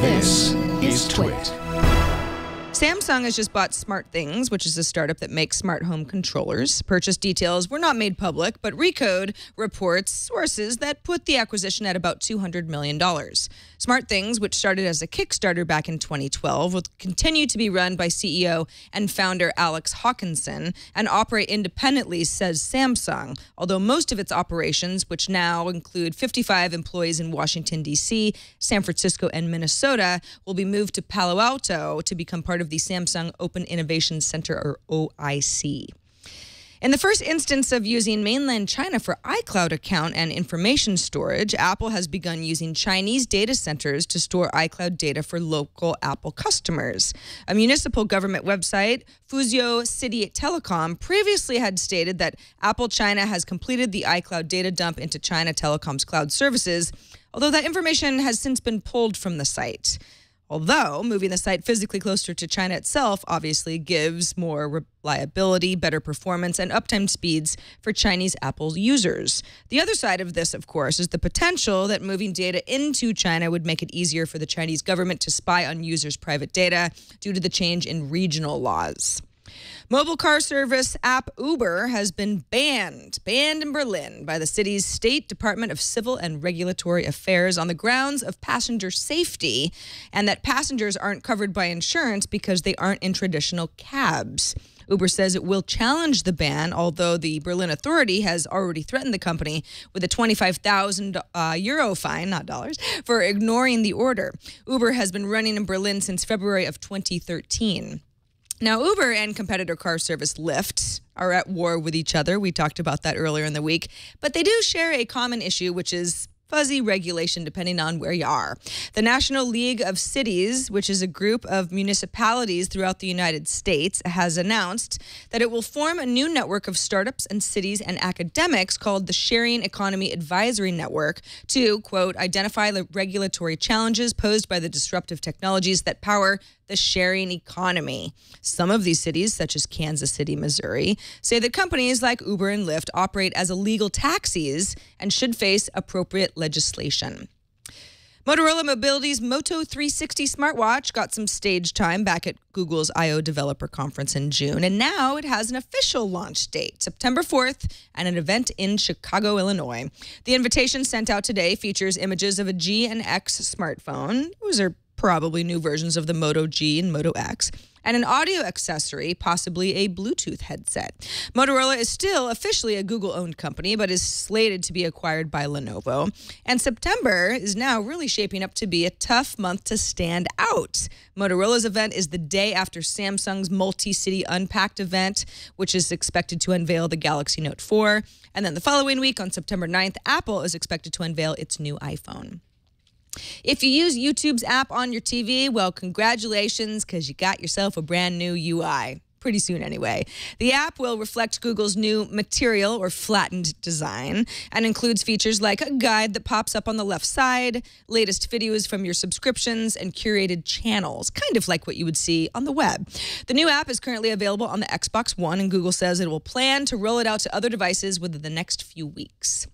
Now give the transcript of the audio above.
This is TWiT. Samsung has just bought SmartThings, which is a startup that makes smart home controllers. Purchase details were not made public, but Recode reports sources that put the acquisition at about $200 million. SmartThings, which started as a Kickstarter back in 2012, will continue to be run by CEO and founder Alex Hawkinson and operate independently, says Samsung, although most of its operations, which now include 55 employees in Washington, D.C., San Francisco, and Minnesota, will be moved to Palo Alto to become part of the Samsung Open Innovation Center, or OIC. In the first instance of using mainland China for iCloud account and information storage, Apple has begun using Chinese data centers to store iCloud data for local Apple customers. A municipal government website, Fuzhou City Telecom, previously had stated that Apple China has completed the iCloud data dump into China Telecom's cloud services, although that information has since been pulled from the site. Although moving the site physically closer to China itself obviously gives more reliability, better performance, and uptime speeds for Chinese Apple users. The other side of this, of course, is the potential that moving data into China would make it easier for the Chinese government to spy on users' private data due to the change in regional laws. Mobile car service app Uber has been banned in Berlin by the city's State Department of Civil and Regulatory Affairs on the grounds of passenger safety and that passengers aren't covered by insurance because they aren't in traditional cabs. Uber says it will challenge the ban, although the Berlin authority has already threatened the company with a 25,000 euro fine, not dollars, for ignoring the order. Uber has been running in Berlin since February of 2013. Now, Uber and competitor car service Lyft are at war with each other. We talked about that earlier in the week. But they do share a common issue, which is fuzzy regulation depending on where you are. The National League of Cities, which is a group of municipalities throughout the United States, has announced that it will form a new network of startups and cities and academics called the Sharing Economy Advisory Network to, quote, identify the regulatory challenges posed by the disruptive technologies that power the sharing economy. Some of these cities, such as Kansas City, Missouri, say that companies like Uber and Lyft operate as illegal taxis and should face appropriate legislation. Motorola Mobility's Moto 360 smartwatch got some stage time back at Google's I/O Developer Conference in June, and now it has an official launch date, September 4th, and an event in Chicago, Illinois. The invitation sent out today features images of a G and X smartphone. Those are probably new versions of the Moto G and Moto X, and an audio accessory, possibly a Bluetooth headset. Motorola is still officially a Google-owned company, but is slated to be acquired by Lenovo. And September is now really shaping up to be a tough month to stand out. Motorola's event is the day after Samsung's multi-city Unpacked event, which is expected to unveil the Galaxy Note 4. And then the following week, on September 9th, Apple is expected to unveil its new iPhone. If you use YouTube's app on your TV, well, congratulations, because you got yourself a brand new UI. Pretty soon anyway. The app will reflect Google's new material or flattened design and includes features like a guide that pops up on the left side, latest videos from your subscriptions, and curated channels, kind of like what you would see on the web. The new app is currently available on the Xbox One, and Google says it will plan to roll it out to other devices within the next few weeks.